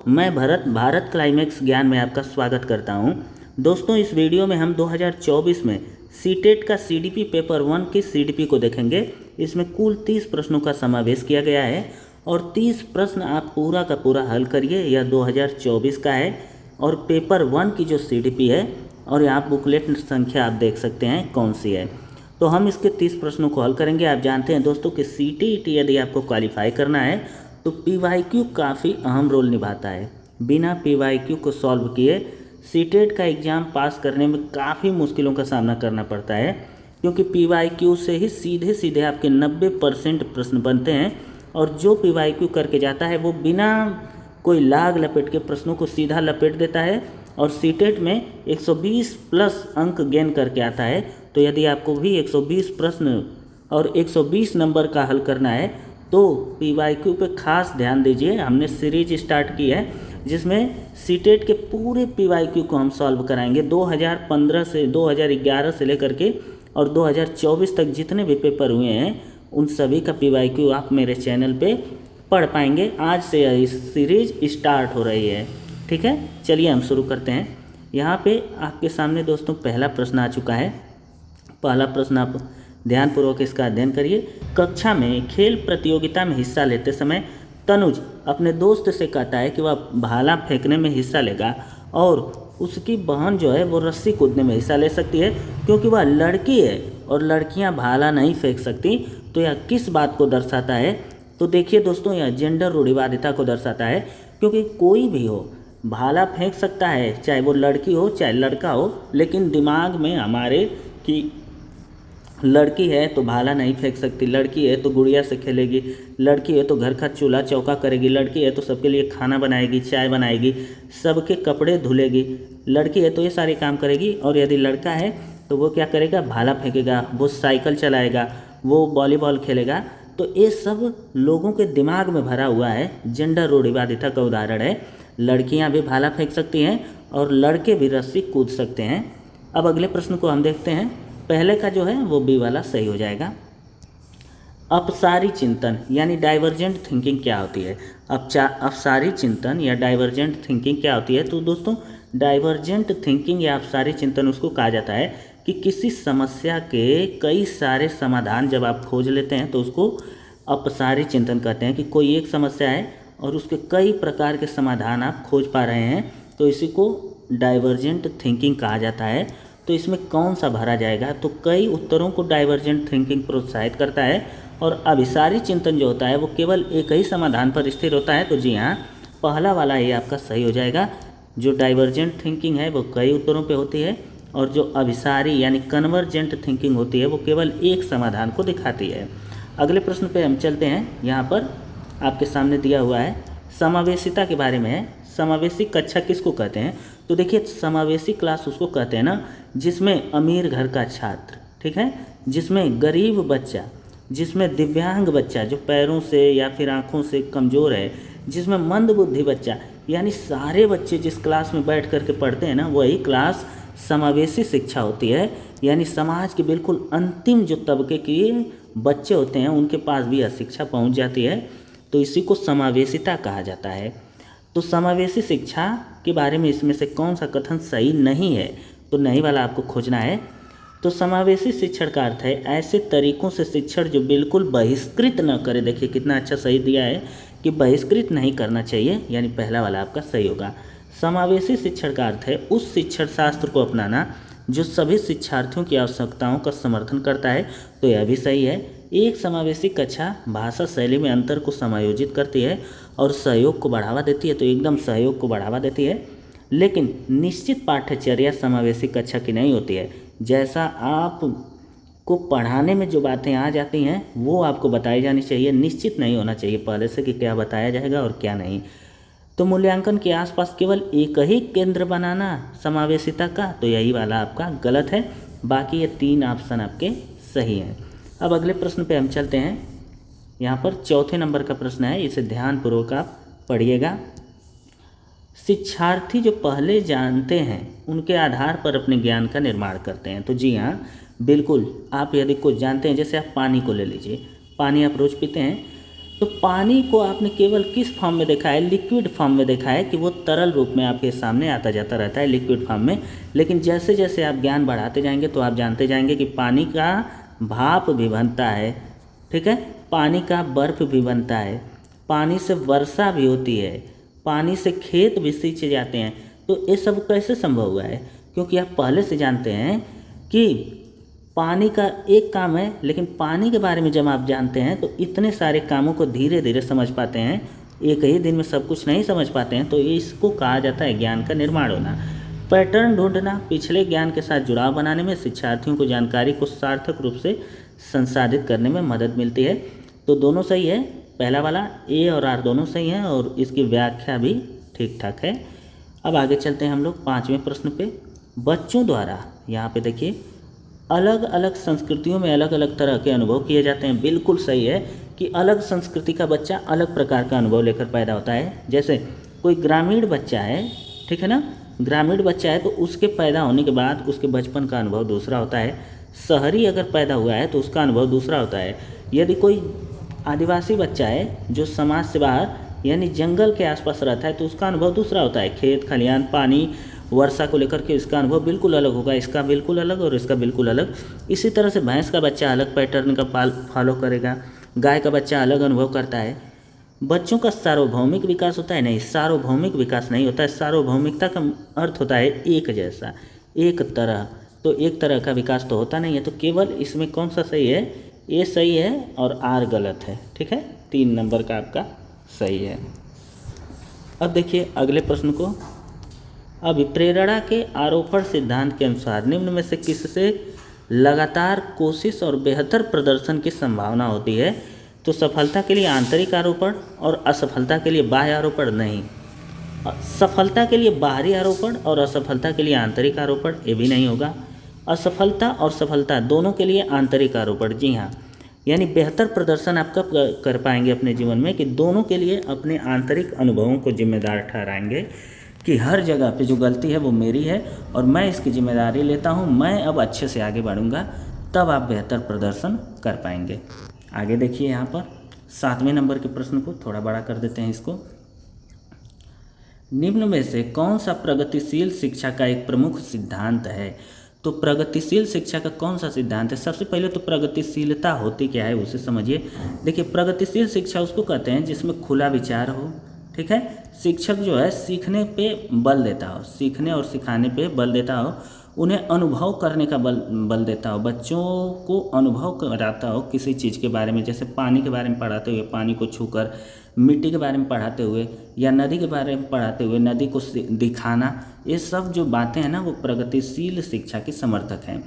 मैं भरत भारत क्लाइमेक्स ज्ञान में आपका स्वागत करता हूं। दोस्तों, इस वीडियो में हम 2024 में सीटेट का सीडीपी पेपर 1 की सीडीपी को देखेंगे। इसमें कुल 30 प्रश्नों का समावेश किया गया है और 30 प्रश्न आप पूरा का पूरा हल करिए। यह 2024 का है और पेपर 1 की जो सीडीपी है और यहाँ बुकलेट संख्या आप देख सकते हैं कौन सी है। तो हम इसके 30 प्रश्नों को हल करेंगे। आप जानते हैं दोस्तों कि सीटीईटी यदि आपको क्वालिफाई करना है तो पीवाईक्यू काफ़ी अहम रोल निभाता है। बिना पीवाईक्यू को सॉल्व किए सीटेट का एग्ज़ाम पास करने में काफ़ी मुश्किलों का सामना करना पड़ता है, क्योंकि पीवाईक्यू से ही सीधे सीधे आपके 90% प्रश्न बनते हैं और जो पीवाईक्यू करके जाता है वो बिना कोई लाग लपेट के प्रश्नों को सीधा लपेट देता है और सीटेट में 120 प्लस अंक गेन करके आता है। तो यदि आपको भी 120 प्रश्न और 120 नंबर का हल करना है तो पीवाईक्यू पे खास ध्यान दीजिए। हमने सीरीज स्टार्ट की है जिसमें सीटेट के पूरे पीवाईक्यू को हम सॉल्व कराएंगे। 2015 से 2011 से लेकर के और 2024 तक जितने भी पेपर हुए हैं उन सभी का पीवाईक्यू आप मेरे चैनल पे पढ़ पाएंगे। आज से इस सीरीज स्टार्ट हो रही है, ठीक है। चलिए हम शुरू करते हैं। यहाँ पे आपके सामने दोस्तों पहला प्रश्न आ चुका है। पहला प्रश्न आप ध्यानपूर्वक इसका अध्ययन करिए। कक्षा में खेल प्रतियोगिता में हिस्सा लेते समय तनुज अपने दोस्त से कहता है कि वह भाला फेंकने में हिस्सा लेगा और उसकी बहन जो है वो रस्सी कूदने में हिस्सा ले सकती है, क्योंकि वह लड़की है और लड़कियां भाला नहीं फेंक सकती। तो यह किस बात को दर्शाता है? तो देखिए दोस्तों, यह जेंडर रूढ़िवादिता को दर्शाता है, क्योंकि कोई भी हो भाला फेंक सकता है, चाहे वो लड़की हो चाहे लड़का हो, लेकिन दिमाग में हमारे कि लड़की है तो भाला नहीं फेंक सकती, लड़की है तो गुड़िया से खेलेगी, लड़की है तो घर का चूल्हा चौका करेगी, लड़की है तो सबके लिए खाना बनाएगी, चाय बनाएगी, सबके कपड़े धुलेगी, लड़की है तो ये सारे काम करेगी। और यदि लड़का है तो वो क्या करेगा? भाला फेंकेगा, वो साइकिल चलाएगा, वो वॉलीबॉल खेलेगा। तो ये सब लोगों के दिमाग में भरा हुआ है। जेंडर रूढ़िवादिता का उदाहरण है। लड़कियाँ भी भाला फेंक सकती हैं और लड़के भी रस्सी कूद सकते हैं। अब अगले प्रश्न को हम देखते हैं। पहले का जो है वो बी वाला सही हो जाएगा। अपसारी चिंतन यानी डाइवर्जेंट थिंकिंग क्या होती है? अपसारी चिंतन या डाइवर्जेंट थिंकिंग क्या होती है? तो दोस्तों, डाइवर्जेंट थिंकिंग या अपसारी चिंतन उसको कहा जाता है कि किसी समस्या के कई सारे समाधान जब आप खोज लेते हैं तो उसको अपसारी चिंतन कहते हैं। कि कोई एक समस्या है और उसके कई प्रकार के समाधान आप खोज पा रहे हैं, तो इसी को डाइवर्जेंट थिंकिंग कहा जाता है। तो इसमें कौन सा भरा जाएगा? तो कई उत्तरों को डाइवर्जेंट थिंकिंग प्रोत्साहित करता है और अभिसारी चिंतन जो होता है वो केवल एक ही समाधान पर स्थिर होता है। तो जी हाँ, पहला वाला ये आपका सही हो जाएगा। जो डाइवर्जेंट थिंकिंग है वो कई उत्तरों पे होती है और जो अभिसारी यानी कन्वर्जेंट थिंकिंग होती है वो केवल एक समाधान को दिखाती है। अगले प्रश्न पे हम चलते हैं। यहाँ पर आपके सामने दिया हुआ है, समावेशिता के बारे में है। समावेशी कक्षा किसको कहते हैं? तो देखिए, समावेशी क्लास उसको कहते हैं ना जिसमें अमीर घर का छात्र, ठीक है, जिसमें गरीब बच्चा, जिसमें दिव्यांग बच्चा जो पैरों से या फिर आँखों से कमज़ोर है, जिसमें मंदबुद्धि बच्चा, यानी सारे बच्चे जिस क्लास में बैठ करके पढ़ते हैं ना, वही क्लास समावेशी शिक्षा होती है। यानी समाज के बिल्कुल अंतिम जो तबके के बच्चे होते हैं उनके पास भी यह शिक्षा पहुँच जाती है। तो इसी को समावेशिता कहा जाता है। तो समावेशी शिक्षा के बारे में इसमें से कौन सा कथन सही नहीं है? तो नहीं वाला आपको खोजना है। तो समावेशी शिक्षण का अर्थ है ऐसे तरीकों से शिक्षण जो बिल्कुल बहिष्कृत न करे। देखिए कितना अच्छा सही दिया है कि बहिष्कृत नहीं करना चाहिए, यानी पहला वाला आपका सही होगा। समावेशी शिक्षण का अर्थ है उस शिक्षण शास्त्र को अपनाना जो सभी शिक्षार्थियों की आवश्यकताओं का समर्थन करता है। तो यह भी सही है। एक समावेशी कक्षा भाषा शैली में अंतर को समायोजित करती है और सहयोग को बढ़ावा देती है। तो एकदम सहयोग को बढ़ावा देती है, लेकिन निश्चित पाठ्यचर्या समावेशी कक्षा की नहीं होती है। जैसा आप को पढ़ाने में जो बातें आ जाती हैं वो आपको बताई जानी चाहिए। निश्चित नहीं होना चाहिए पहले से कि क्या बताया जाएगा और क्या नहीं। तो मूल्यांकन के आसपास केवल एक ही केंद्र बनाना समावेशिता का, तो यही वाला आपका गलत है। बाकी ये 3 ऑप्शन आपके सही हैं। अब अगले प्रश्न पे हम चलते हैं। यहाँ पर चौथे नंबर का प्रश्न है, इसे ध्यानपूर्वक आप पढ़िएगा। शिक्षार्थी जो पहले जानते हैं उनके आधार पर अपने ज्ञान का निर्माण करते हैं। तो जी हाँ, बिल्कुल। आप यदि कुछ जानते हैं, जैसे आप पानी को ले लीजिए, पानी आप रोज़ पीते हैं, तो पानी को आपने केवल किस फॉर्म में देखा है, लिक्विड फॉर्म में देखा है कि वो तरल रूप में आपके सामने आता जाता रहता है लिक्विड फॉर्म में। लेकिन जैसे जैसे आप ज्ञान बढ़ाते जाएंगे तो आप जानते जाएंगे कि पानी का भाप भी बनता है, ठीक है, पानी का बर्फ़ भी बनता है, पानी से वर्षा भी होती है, पानी से खेत भी सींचे जाते हैं। तो ये सब कैसे संभव हुआ है? क्योंकि आप पहले से जानते हैं कि पानी का एक काम है, लेकिन पानी के बारे में जब आप जानते हैं तो इतने सारे कामों को धीरे धीरे समझ पाते हैं, एक ही दिन में सब कुछ नहीं समझ पाते हैं। तो इसको कहा जाता है ज्ञान का निर्माण होना। पैटर्न ढूंढना पिछले ज्ञान के साथ जुड़ाव बनाने में शिक्षार्थियों को जानकारी को सार्थक रूप से संसाधित करने में मदद मिलती है। तो दोनों सही है, पहला वाला ए और आर दोनों सही हैं और इसकी व्याख्या भी ठीक ठाक है। अब आगे चलते हैं हम लोग 5वें प्रश्न पे। बच्चों द्वारा, यहाँ पे देखिए, अलग अलग संस्कृतियों में अलग अलग तरह के अनुभव किए जाते हैं। बिल्कुल सही है कि अलग संस्कृति का बच्चा अलग प्रकार का अनुभव लेकर पैदा होता है। जैसे कोई ग्रामीण बच्चा है, ठीक है ना, ग्रामीण बच्चा है तो उसके पैदा होने के बाद उसके बचपन का अनुभव दूसरा होता है। शहरी अगर पैदा हुआ है तो उसका अनुभव दूसरा होता है। यदि कोई आदिवासी बच्चा है जो समाज से बाहर यानी जंगल के आसपास रहता है तो उसका अनुभव दूसरा होता है। खेत खलिहान पानी वर्षा को लेकर के इसका अनुभव बिल्कुल अलग होगा, इसका बिल्कुल अलग और इसका बिल्कुल अलग। इसी तरह से भैंस का बच्चा अलग पैटर्न का फॉलो करेगा, गाय का बच्चा अलग अनुभव करता है। बच्चों का सार्वभौमिक विकास होता है? नहीं, सार्वभौमिक विकास नहीं होता है। सार्वभौमिकता का अर्थ होता है एक जैसा, एक तरह। तो एक तरह का विकास तो होता नहीं है। तो केवल इसमें कौन सा सही है? ए सही है और आर गलत है, ठीक है। 3 नंबर का आपका सही है। अब देखिए अगले प्रश्न को। अभिप्रेरणा के आरोपण सिद्धांत के अनुसार निम्न में से किससे लगातार कोशिश और बेहतर प्रदर्शन की संभावना होती है? तो सफलता के लिए आंतरिक आरोपण और असफलता के लिए बाह्य आरोपण नहीं। सफलता के लिए बाहरी आरोपण और असफलता के लिए आंतरिक आरोपण, ये भी नहीं होगा। असफलता और सफलता दोनों के लिए आंतरिक आरोपण, जी हाँ। यानी बेहतर प्रदर्शन आप कब कर पाएंगे अपने जीवन में कि दोनों के लिए अपने आंतरिक अनुभवों को जिम्मेदार ठहराएंगे कि हर जगह पे जो गलती है वो मेरी है और मैं इसकी जिम्मेदारी लेता हूँ, मैं अब अच्छे से आगे बढ़ूँगा, तब आप बेहतर प्रदर्शन कर पाएंगे। आगे देखिए यहाँ पर 7वें नंबर के प्रश्न को थोड़ा बड़ा कर देते हैं इसको। निम्न में से कौन सा प्रगतिशील शिक्षा का एक प्रमुख सिद्धांत है? तो प्रगतिशील शिक्षा का कौन सा सिद्धांत है? सबसे पहले तो प्रगतिशीलता होती क्या है उसे समझिए। देखिए प्रगतिशील शिक्षा उसको कहते हैं जिसमें खुला विचार हो, ठीक है। शिक्षक जो है सीखने पे बल देता हो, सीखने और सिखाने पे बल देता हो, उन्हें अनुभव करने का बल देता हो, बच्चों को अनुभव कराता हो किसी चीज़ के बारे में। जैसे पानी के बारे में पढ़ाते हुए पानी को छूकर, मिट्टी के बारे में पढ़ाते हुए या नदी के बारे में पढ़ाते हुए नदी को दिखाना, ये सब जो बातें हैं ना वो प्रगतिशील शिक्षा के समर्थक हैं।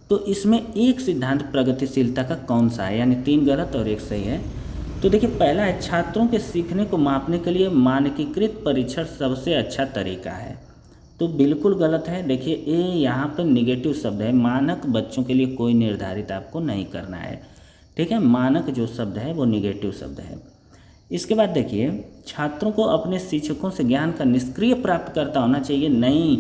तो इसमें एक सिद्धांत प्रगतिशीलता का कौन सा है? यानी 3 गलत और 1 सही है। तो देखिए पहला है छात्रों के सीखने को मापने के लिए मानकीकृत परीक्षण सबसे अच्छा तरीका है। तो बिल्कुल गलत है। देखिए ये यहाँ पर निगेटिव शब्द है, मानक बच्चों के लिए कोई निर्धारित आपको नहीं करना है, ठीक है। मानक जो शब्द है वो निगेटिव शब्द है। इसके बाद देखिए छात्रों को अपने शिक्षकों से ज्ञान का निष्क्रिय प्राप्तकर्ता होना चाहिए, नहीं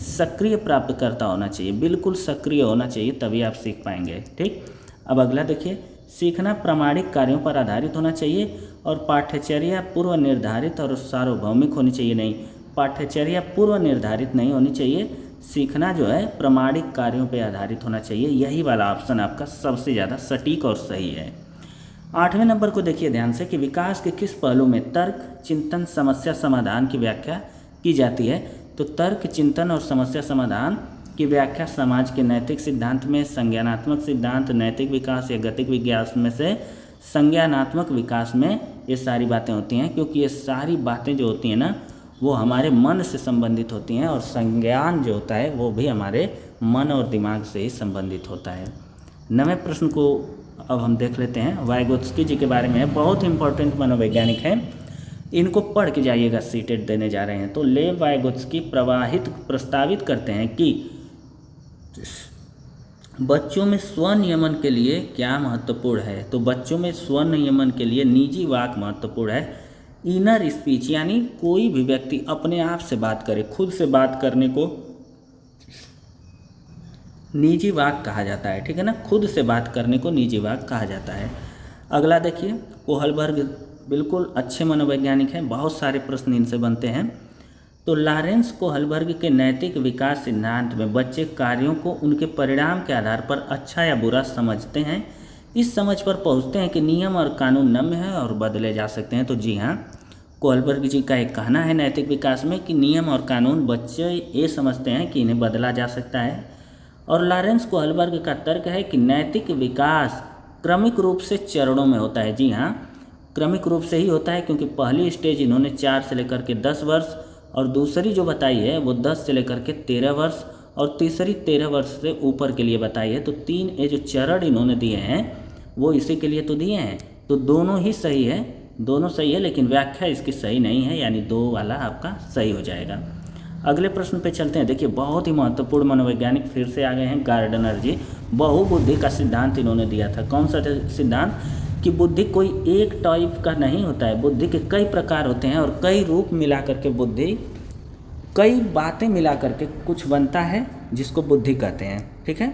सक्रिय प्राप्तकर्ता होना चाहिए। बिल्कुल सक्रिय होना चाहिए तभी आप सीख पाएंगे, ठीक। अब अगला देखिए, सीखना प्रामाणिक कार्यों पर आधारित होना चाहिए और पाठ्यचर्या पूर्व निर्धारित और सार्वभौमिक होनी चाहिए, नहीं पाठ्यचर्या पूर्व निर्धारित नहीं होनी चाहिए। सीखना जो है प्रामाणिक कार्यों पर आधारित होना चाहिए। यही वाला ऑप्शन आपका सबसे ज़्यादा सटीक और सही है। 8वें नंबर को देखिए ध्यान से कि विकास के किस पहलू में तर्क चिंतन समस्या समाधान की व्याख्या की जाती है? तो तर्क चिंतन और समस्या समाधान की व्याख्या समाज के नैतिक सिद्धांत में, संज्ञानात्मक सिद्धांत, नैतिक विकास या गतिक विकास में से संज्ञानात्मक विकास में ये सारी बातें होती हैं। क्योंकि ये सारी बातें जो होती हैं ना वो हमारे मन से संबंधित होती हैं और संज्ञान जो होता है वो भी हमारे मन और दिमाग से ही संबंधित होता है। 9वें प्रश्न को अब हम देख लेते हैं। वाइगोत्स्की जी के बारे में, बहुत इंपॉर्टेंट मनोवैज्ञानिक हैं, इनको पढ़ के जाइएगा, सीटेट देने जा रहे हैं। तो लेव वाइगोत्स्की प्रस्तावित करते हैं कि बच्चों में स्वनियमन के लिए क्या महत्वपूर्ण है? तो बच्चों में स्वनियमन के लिए निजी वाक महत्वपूर्ण है। इनर स्पीच यानी कोई भी व्यक्ति अपने आप से बात करे, खुद से बात करने को निजी वाक कहा जाता है, ठीक है ना। खुद से बात करने को निजी वाक कहा जाता है। अगला देखिए, कोहलबर्ग बिल्कुल अच्छे मनोवैज्ञानिक हैं, बहुत सारे प्रश्न इनसे बनते हैं। तो लॉरेंस कोहलबर्ग के नैतिक विकास सिद्धांत में बच्चे कार्यों को उनके परिणाम के आधार पर अच्छा या बुरा समझते हैं। इस समझ पर पहुंचते हैं कि नियम और कानून नम्य है और बदले जा सकते हैं। तो जी हाँ, कोहलबर्ग जी का एक कहना है नैतिक विकास में कि नियम और कानून बच्चे ये समझते हैं कि इन्हें बदला जा सकता है। और लॉरेंस कोहलबर्ग का तर्क है कि नैतिक विकास क्रमिक रूप से चरणों में होता है। जी हाँ, क्रमिक रूप से ही होता है, क्योंकि पहली स्टेज इन्होंने 4 से लेकर के 10 वर्ष और दूसरी जो बताई है वो 10 से लेकर के 13 वर्ष और तीसरी 13 वर्ष से ऊपर के लिए बताई है। तो 3 ये जो चरण इन्होंने दिए हैं वो इसी के लिए तो दिए हैं। तो दोनों ही सही है, दोनों सही है, लेकिन व्याख्या इसकी सही नहीं है, यानी 2 वाला आपका सही हो जाएगा। अगले प्रश्न पे चलते हैं। देखिए, बहुत ही महत्वपूर्ण मनोवैज्ञानिक फिर से आ गए हैं, गार्डनर जी। बहुबुद्धि का सिद्धांत इन्होंने दिया था। कौन सा सिद्धांत? कि बुद्धि कोई एक टाइप का नहीं होता है, बुद्धि के कई प्रकार होते हैं और कई रूप मिला करके बुद्धि, कई बातें मिला करके कुछ बनता है जिसको बुद्धि कहते हैं। ठीक है,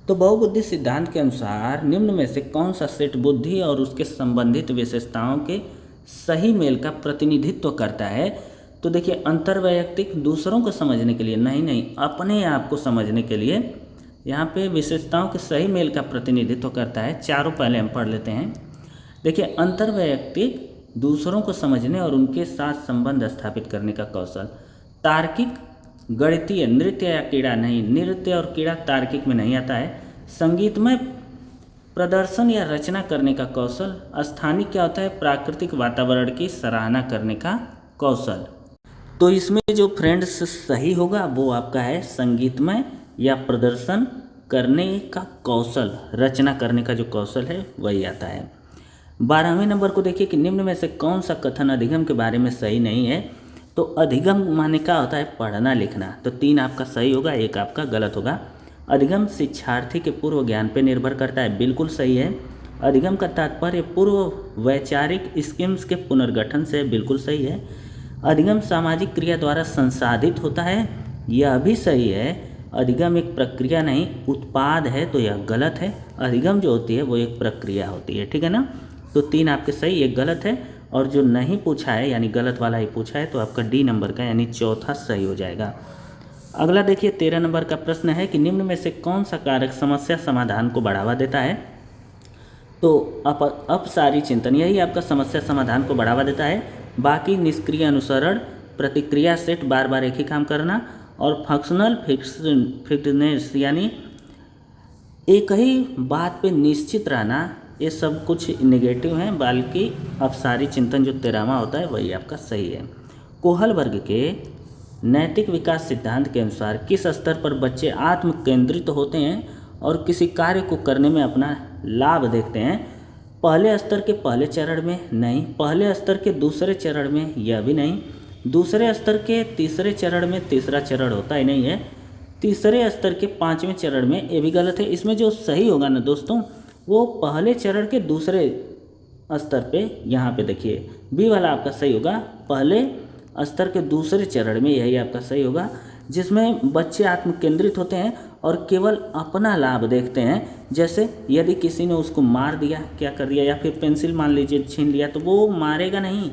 तो बहुबुद्धि सिद्धांत के अनुसार निम्न में से कौन सा सेट बुद्धि और उसके संबंधित विशेषताओं के सही मेल का प्रतिनिधित्व करता है? तो देखिए, अंतर्वैयक्तिक, दूसरों को समझने के लिए नहीं, अपने आप को समझने के लिए यहाँ पे विशेषताओं के सही मेल का प्रतिनिधित्व करता है। चारों पहले हम पढ़ लेते हैं। देखिए, अंतर्वैयक्तिक, दूसरों को समझने और उनके साथ संबंध स्थापित करने का कौशल। तार्किक, गणितीय, नृत्य या क्रीड़ा नहीं, नृत्य और क्रीड़ा तार्किक में नहीं आता है। संगीतमय प्रदर्शन या रचना करने का कौशल। स्थानिक क्या होता है? प्राकृतिक वातावरण की सराहना करने का कौशल। तो इसमें जो फ्रेंड्स सही होगा वो आपका है संगीतमय या प्रदर्शन करने का कौशल, रचना करने का जो कौशल है वही आता है। 12वें नंबर को देखिए कि निम्न में से कौन सा कथन अधिगम के बारे में सही नहीं है? तो अधिगम माने क्या होता है? पढ़ना लिखना। तो 3 आपका सही होगा, 1 आपका गलत होगा। अधिगम शिक्षार्थी के पूर्व ज्ञान पर निर्भर करता है, बिल्कुल सही है। अधिगम का तात्पर्य पूर्व वैचारिक स्कीम्स के पुनर्गठन से, बिल्कुल सही है। अधिगम सामाजिक क्रिया द्वारा संसाधित होता है, यह भी सही है। अधिगम एक प्रक्रिया नहीं उत्पाद है, तो यह गलत है। अधिगम जो होती है वो एक प्रक्रिया होती है। ठीक है ना? तो 3 आपके सही, 1 गलत है। और जो नहीं पूछा है यानी गलत वाला ही पूछा है तो आपका डी नंबर का यानी चौथा सही हो जाएगा। अगला देखिए, 13 नंबर का प्रश्न है कि निम्न में से कौन सा कारक समस्या समाधान को बढ़ावा देता है? तो अपसारी चिंतन, यही आपका समस्या समाधान को बढ़ावा देता है। बाकी निष्क्रिय अनुसरण, प्रतिक्रिया सेट, बार बार एक ही काम करना, और फंक्शनल फिटनेस यानी एक ही बात पे निश्चित रहना, ये सब कुछ नेगेटिव हैं, बल्कि अपसारी चिंतन जो 13वां होता है वही आपका सही है। कोहलबर्ग के नैतिक विकास सिद्धांत के अनुसार किस स्तर पर बच्चे आत्म केंद्रित होते हैं और किसी कार्य को करने में अपना लाभ देखते हैं? पहले स्तर के पहले चरण में नहीं, पहले स्तर के दूसरे चरण में यह भी नहीं, दूसरे स्तर के तीसरे चरण में तीसरा चरण होता ही नहीं है, तीसरे स्तर के 5वें चरण में, ये भी गलत है। इसमें जो सही होगा ना दोस्तों, वो पहले चरण के दूसरे स्तर पे, यहाँ पे देखिए बी वाला आपका सही होगा। पहले स्तर के दूसरे चरण में यही आपका सही होगा, जिसमें बच्चे आत्म केंद्रित होते हैं और केवल अपना लाभ देखते हैं। जैसे यदि किसी ने उसको मार दिया, क्या कर दिया, या फिर पेंसिल मान लीजिए छीन लिया, तो वो मारेगा नहीं,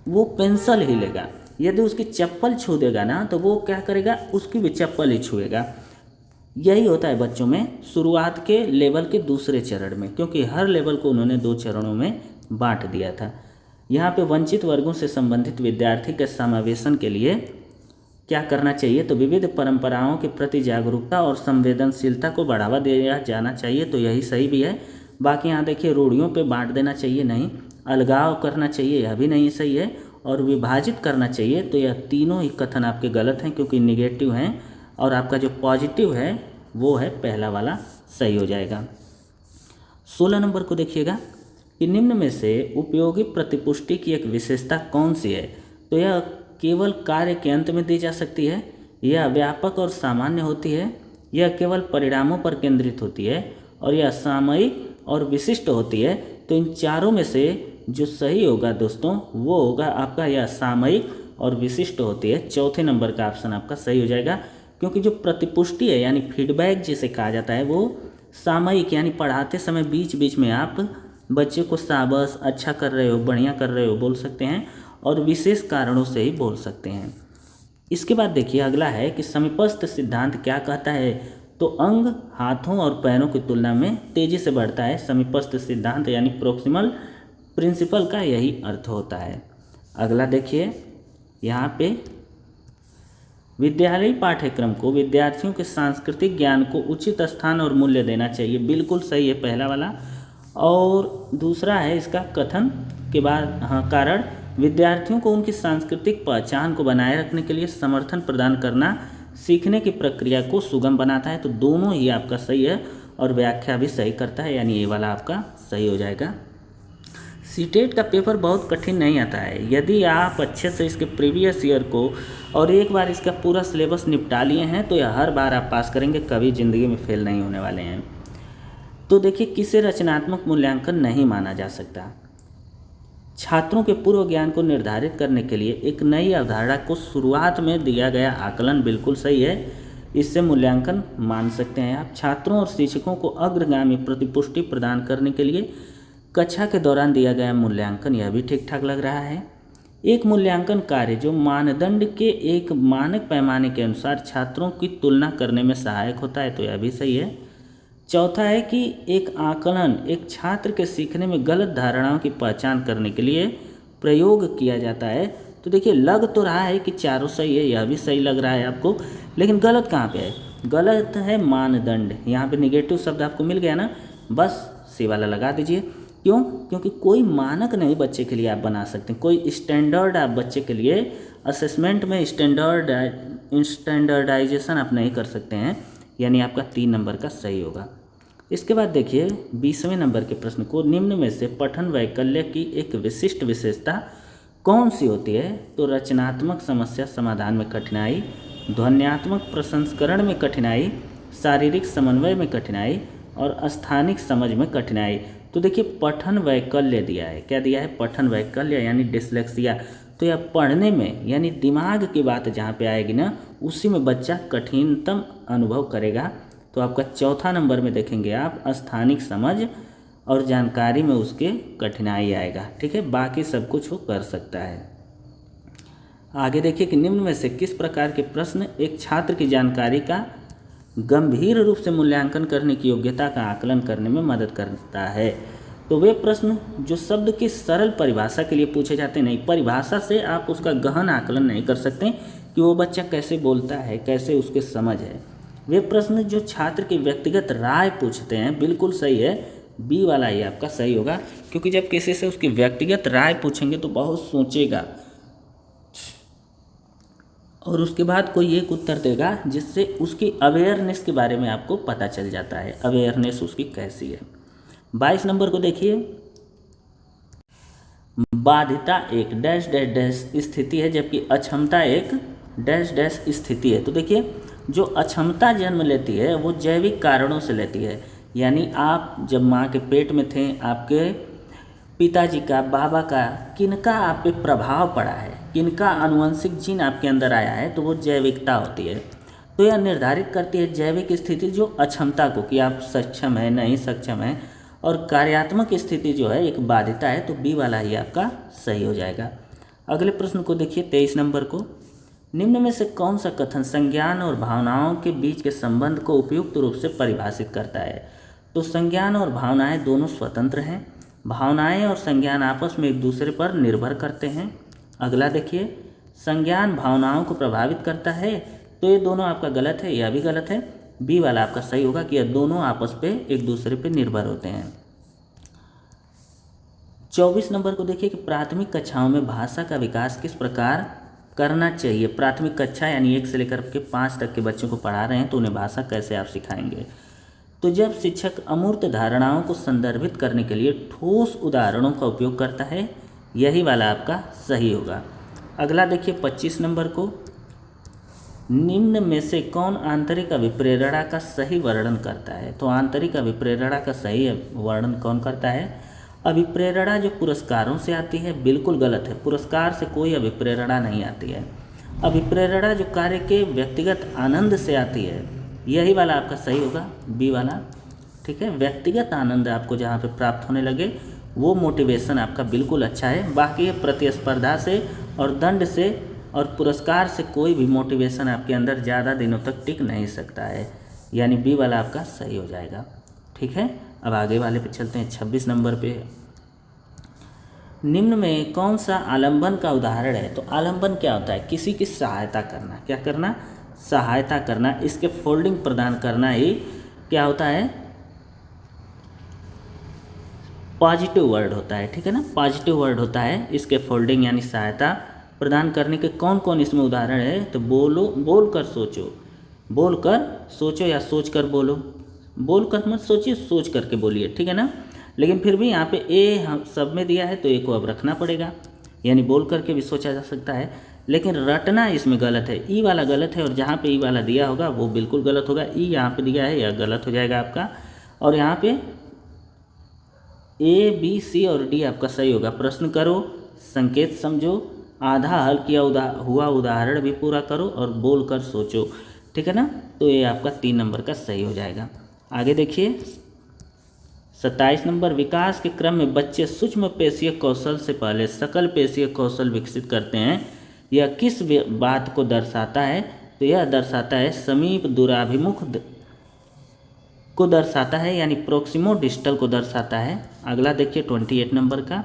वो पेंसिल ही लेगा। यदि उसकी चप्पल छू देगा ना, तो वो क्या करेगा, उसकी भी चप्पल ही छुएगा। यही होता है बच्चों में शुरुआत के लेवल के दूसरे चरण में, क्योंकि हर लेवल को उन्होंने 2 चरणों में बांट दिया था। यहाँ पे वंचित वर्गों से संबंधित विद्यार्थी के समावेशन के लिए क्या करना चाहिए? तो विविध परंपराओं के प्रति जागरूकता और संवेदनशीलता को बढ़ावा दिया जाना चाहिए, तो यही सही भी है। बाकी यहाँ देखिए, रूढ़ियों पे बांट देना चाहिए नहीं, अलगाव करना चाहिए, यह भी नहीं सही है, और विभाजित करना चाहिए, तो यह तीनों ही कथन आपके गलत हैं क्योंकि निगेटिव हैं, और आपका जो पॉजिटिव है वो है पहला वाला सही हो जाएगा। 16 नंबर को देखिएगा कि निम्न में से उपयोगी प्रतिपुष्टि की एक विशेषता कौन सी है? तो यह केवल कार्य के अंत में दी जा सकती है, यह व्यापक और सामान्य होती है, यह केवल परिणामों पर केंद्रित होती है, और यह सामयिक और विशिष्ट होती है। तो इन चारों में से जो सही होगा दोस्तों वो होगा आपका यह सामयिक और विशिष्ट होती है। चौथे नंबर का ऑप्शन आपका सही हो जाएगा, क्योंकि जो प्रतिपुष्टि है यानी फीडबैक जिसे कहा जाता है वो सामयिक, यानी पढ़ाते समय बीच बीच में आप बच्चे को शाबाश, अच्छा कर रहे हो, बढ़िया कर रहे हो बोल सकते हैं, और विशेष कारणों से ही बोल सकते हैं। इसके बाद देखिए अगला है कि समीपस्थ सिद्धांत क्या कहता है। तो अंग हाथों और पैरों की तुलना में तेजी से बढ़ता है। समीपस्थ सिद्धांत यानी प्रोक्सिमल प्रिंसिपल का यही अर्थ होता है। अगला देखिए यहाँ पे विद्यालयी पाठ्यक्रम को विद्यार्थियों के सांस्कृतिक ज्ञान को उचित स्थान और मूल्य देना चाहिए। बिल्कुल सही है पहला वाला। और दूसरा है इसका कथन के बाद कारण विद्यार्थियों को उनकी सांस्कृतिक पहचान को बनाए रखने के लिए समर्थन प्रदान करना सीखने की प्रक्रिया को सुगम बनाता है। तो दोनों ही आपका सही है और व्याख्या भी सही करता है, यानी ये वाला आपका सही हो जाएगा। सीटेट का पेपर बहुत कठिन नहीं आता है। यदि आप अच्छे से इसके प्रीवियस ईयर को और एक बार इसका पूरा सिलेबस निपटा लिए हैं तो यह हर बार आप पास करेंगे, कभी ज़िंदगी में फेल नहीं होने वाले हैं। तो देखिए किसे रचनात्मक मूल्यांकन नहीं माना जा सकता। छात्रों के पूर्व ज्ञान को निर्धारित करने के लिए एक नई अवधारणा को शुरुआत में दिया गया आकलन बिल्कुल सही है, इससे मूल्यांकन मान सकते हैं आप। छात्रों और शिक्षकों को अग्रगामी प्रतिपुष्टि प्रदान करने के लिए कक्षा के दौरान दिया गया मूल्यांकन, यह भी ठीक ठाक लग रहा है। एक मूल्यांकन कार्य जो मानदंड के एक मानक पैमाने के अनुसार छात्रों की तुलना करने में सहायक होता है, तो यह भी सही है। चौथा है कि एक आकलन एक छात्र के सीखने में गलत धारणाओं की पहचान करने के लिए प्रयोग किया जाता है। तो देखिए लग तो रहा है कि चारों सही है, यह भी सही लग रहा है आपको, लेकिन गलत कहाँ पे है? गलत है मानदंड। यहाँ पे निगेटिव शब्द आपको मिल गया ना, बस सी वाला लगा दीजिए। क्यों? क्योंकि कोई मानक नहीं बच्चे के लिए आप बना सकते हैं, कोई स्टैंडर्ड आप बच्चे के लिए असेसमेंट में स्टैंडर्डाइजेशन आप नहीं कर सकते हैं, यानी आपका 3 नंबर का सही होगा। इसके बाद देखिए 20वें नंबर के प्रश्न को, निम्न में से पठन वैकल्य की एक विशिष्ट विशेषता कौन सी होती है? तो रचनात्मक समस्या समाधान में कठिनाई, ध्वन्यात्मक प्रसंस्करण में कठिनाई, शारीरिक समन्वय में कठिनाई और स्थानिक समझ में कठिनाई। तो देखिए पठन वैकल्य दिया है, क्या दिया है? पठन वैकल्य यानी डिसलेक्सिया। तो यह पढ़ने में यानी दिमाग की बात जहाँ पे आएगी ना, उसी में बच्चा कठिनतम अनुभव करेगा। तो आपका चौथा नंबर में देखेंगे आप स्थानिक समझ और जानकारी में उसके कठिनाई आएगा। ठीक है, बाकी सब कुछ वो कर सकता है। आगे देखिए कि निम्न में से किस प्रकार के प्रश्न एक छात्र की जानकारी का गंभीर रूप से मूल्यांकन करने की योग्यता का आकलन करने में मदद करता है। तो वे प्रश्न जो शब्द की सरल परिभाषा के लिए पूछे जाते नहीं, परिभाषा से आप उसका गहन आकलन नहीं कर सकते कि वो बच्चा कैसे बोलता है, कैसे उसके समझ है। वे प्रश्न जो छात्र की व्यक्तिगत राय पूछते हैं, बिल्कुल सही है, बी वाला ही आपका सही होगा, क्योंकि जब किसी से उसकी व्यक्तिगत राय पूछेंगे तो बहुत सोचेगा और उसके बाद कोई एक उत्तर देगा जिससे उसकी अवेयरनेस के बारे में आपको पता चल जाता है, अवेयरनेस उसकी कैसी है। 22 नंबर को देखिए, बाधिता एक डैश डैश डैश स्थिति है जबकि अक्षमता एक डैश डैश स्थिति है। तो देखिए जो अक्षमता जन्म लेती है वो जैविक कारणों से लेती है, यानी आप जब माँ के पेट में थे, आपके पिताजी का, बाबा का, किनका आप पे प्रभाव पड़ा है, किनका आनुवंशिक जीन आपके अंदर आया है, तो वो जैविकता होती है। तो यह निर्धारित करती है जैविक स्थिति जो अक्षमता को, कि आप सक्षम है नहीं सक्षम है, और कार्यात्मक स्थिति जो है एक बाधिता है। तो बी वाला ही आपका सही हो जाएगा। अगले प्रश्न को देखिए 23 नंबर को, निम्न में से कौन सा कथन संज्ञान और भावनाओं के बीच के संबंध को उपयुक्त रूप से परिभाषित करता है? तो संज्ञान और भावनाएं दोनों स्वतंत्र हैं, भावनाएं और संज्ञान आपस में एक दूसरे पर निर्भर करते हैं। अगला देखिए, संज्ञान भावनाओं को प्रभावित करता है, तो ये दोनों आपका गलत है, यह भी गलत है। बी वाला आपका सही होगा कि यह दोनों आपस पे एक दूसरे पे निर्भर होते हैं। 24 नंबर को देखिए कि प्राथमिक कक्षाओं में भाषा का विकास किस प्रकार करना चाहिए? प्राथमिक कक्षा यानी 1 से लेकर के 5 तक के बच्चों को पढ़ा रहे हैं, तो उन्हें भाषा कैसे आप सिखाएंगे? तो जब शिक्षक अमूर्त धारणाओं को संदर्भित करने के लिए ठोस उदाहरणों का उपयोग करता है, यही वाला आपका सही होगा। अगला देखिए 25 नंबर को, निम्न में से कौन आंतरिक अभिप्रेरणा का सही वर्णन करता है? तो आंतरिक अभिप्रेरणा का सही वर्णन कौन करता है? अभिप्रेरणा जो पुरस्कारों से आती है, बिल्कुल गलत है, पुरस्कार से कोई अभिप्रेरणा नहीं आती है। अभिप्रेरणा जो कार्य के व्यक्तिगत आनंद से आती है, यही वाला आपका सही होगा, बी वाला। ठीक है, व्यक्तिगत आनंद आपको जहाँ पे प्राप्त होने लगे वो मोटिवेशन आपका बिल्कुल अच्छा है। बाकी प्रतिस्पर्धा से और दंड से और पुरस्कार से कोई भी मोटिवेशन आपके अंदर ज़्यादा दिनों तक टिक नहीं सकता है, यानी बी वाला आपका सही हो जाएगा। ठीक है, अब आगे वाले पे चलते हैं। 26 नंबर पे, निम्न में कौन सा आलंबन का उदाहरण है? तो आलंबन क्या होता है? किसी की सहायता करना। क्या करना? सहायता करना। इसके फोल्डिंग प्रदान करना ही क्या होता है? पॉजिटिव वर्ड होता है। ठीक है ना, पॉजिटिव वर्ड होता है। इसके फोल्डिंग यानी सहायता प्रदान करने के कौन कौन इसमें उदाहरण है? तो बोल कर सोचो, बोल कर सोचो या सोच कर बोलो। बोल कर मत सोचिए, सोच करके बोलिए। ठीक है ना, लेकिन फिर भी यहाँ पे ए हम सब में दिया है तो ए को अब रखना पड़ेगा, यानी बोल करके भी सोचा जा सकता है, लेकिन रटना इसमें गलत है। ई वाला गलत है और जहाँ पे ई वाला दिया होगा वो बिल्कुल गलत होगा। ई यहाँ पे दिया है, यह गलत हो जाएगा आपका। और यहाँ पे ए बी सी और डी आपका सही होगा। प्रश्न करो, संकेत समझो, आधा हल किया हुआ उदाहरण भी पूरा करो और बोल कर सोचो। ठीक है ना, तो ये आपका 3 नंबर का सही हो जाएगा। आगे देखिए 27 नंबर, विकास के क्रम में बच्चे सूक्ष्म पेशीय कौशल से पहले सकल पेशीय कौशल विकसित करते हैं। यह किस बात को दर्शाता है? तो यह दर्शाता है समीप दूराभिमुख को दर्शाता है, यानी प्रोक्सिमो डिस्टल को दर्शाता है। अगला देखिए 28 नंबर का,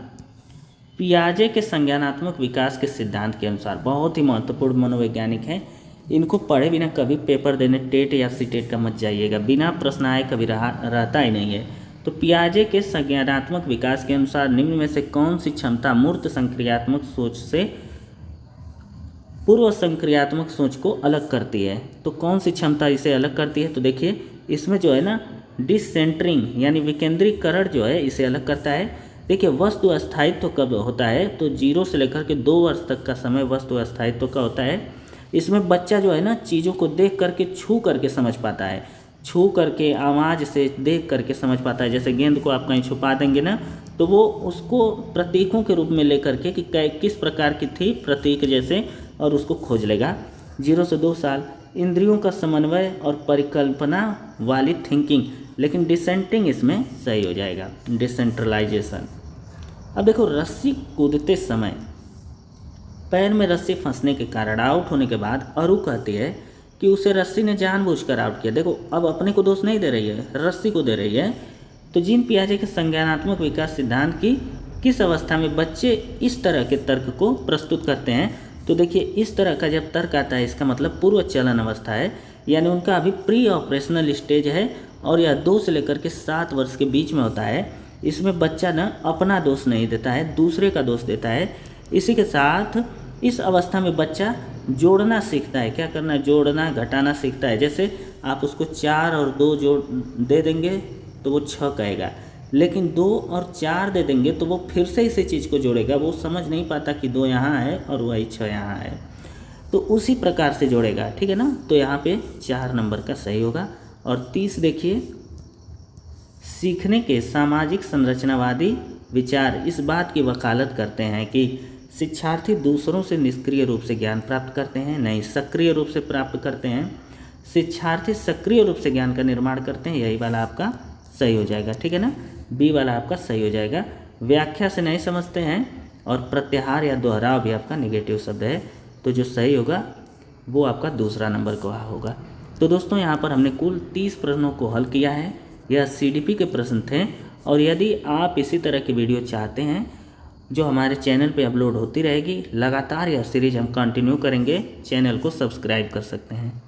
पियाजे के संज्ञानात्मक विकास के सिद्धांत के अनुसार, बहुत ही महत्वपूर्ण मनोवैज्ञानिक हैं, इनको पढ़े बिना कभी पेपर देने टेट या सीटेट का मत जाइएगा, बिना प्रश्न आए कभी रहता ही नहीं है। तो पियाजे के संज्ञानात्मक विकास के अनुसार निम्न में से कौन सी क्षमता मूर्त संक्रियात्मक सोच से पूर्व संक्रियात्मक सोच को अलग करती है? तो कौन सी क्षमता इसे अलग करती है? तो देखिए इसमें जो है ना डिसेंटरिंग यानी विकेंद्रीकरण जो है इसे अलग करता है। देखिए वस्तु अस्थायित्व कब होता है? तो 0 से लेकर के 2 वर्ष तक का समय वस्तु अस्थायित्व का होता है। इसमें बच्चा जो है ना चीज़ों को देख करके छू करके समझ पाता है, छू करके आवाज़ से देख करके समझ पाता है। जैसे गेंद को आप कहीं छुपा देंगे ना तो वो उसको प्रतीकों के रूप में लेकर के कि किस प्रकार की थी प्रतीक जैसे, और उसको खोज लेगा। 0 से 2 साल इंद्रियों का समन्वय और परिकल्पना वाली थिंकिंग, लेकिन डिसेंटिंग इसमें सही हो जाएगा, डिसेंट्रलाइजेशन। अब देखो रस्सी कूदते समय पैर में रस्सी फंसने के कारण आउट होने के बाद अरु कहती है कि उसे रस्सी ने जानबूझकर आउट किया। देखो अब अपने को दोष नहीं दे रही है, रस्सी को दे रही है। तो जीन पियाजे के संज्ञानात्मक विकास सिद्धांत की किस अवस्था में बच्चे इस तरह के तर्क को प्रस्तुत करते हैं? तो देखिए इस तरह का जब तर्क आता है इसका मतलब पूर्व चलन अवस्था है, यानी उनका अभी प्री ऑपरेशनल स्टेज है और यह 2 से लेकर के 7 वर्ष के बीच में होता है। इसमें बच्चा ना अपना दोष नहीं देता है, दूसरे का दोष देता है। इसी के साथ इस अवस्था में बच्चा जोड़ना सीखता है। क्या करना? जोड़ना घटाना सीखता है। जैसे आप उसको 4 और 2 जोड़ दे देंगे तो वो 6 कहेगा, लेकिन 2 और 4 दे देंगे तो वो फिर से इसी चीज़ को जोड़ेगा। वो समझ नहीं पाता कि 2 यहाँ है और वही 6 यहाँ है, तो उसी प्रकार से जोड़ेगा। ठीक है ना, तो यहाँ पे 4 नंबर का सही होगा। और 30 देखिए, सीखने के सामाजिक संरचनावादी विचार इस बात की वकालत करते हैं कि शिक्षार्थी दूसरों से निष्क्रिय रूप से ज्ञान प्राप्त करते हैं, नहीं सक्रिय रूप से प्राप्त करते हैं। शिक्षार्थी सक्रिय रूप से ज्ञान का निर्माण करते हैं, यही वाला आपका सही हो जाएगा। ठीक है ना, बी वाला आपका सही हो जाएगा। व्याख्या से नहीं समझते हैं और प्रत्याहार या दोहराव भी आपका नेगेटिव शब्द है, तो जो सही होगा वो आपका दूसरा नंबर का होगा। तो दोस्तों यहाँ पर हमने कुल 30 प्रश्नों को हल किया है। यह CDP के प्रश्न थे, और यदि आप इसी तरह की वीडियो चाहते हैं जो हमारे चैनल पे अपलोड होती रहेगी लगातार, यह सीरीज हम कंटिन्यू करेंगे, चैनल को सब्सक्राइब कर सकते हैं।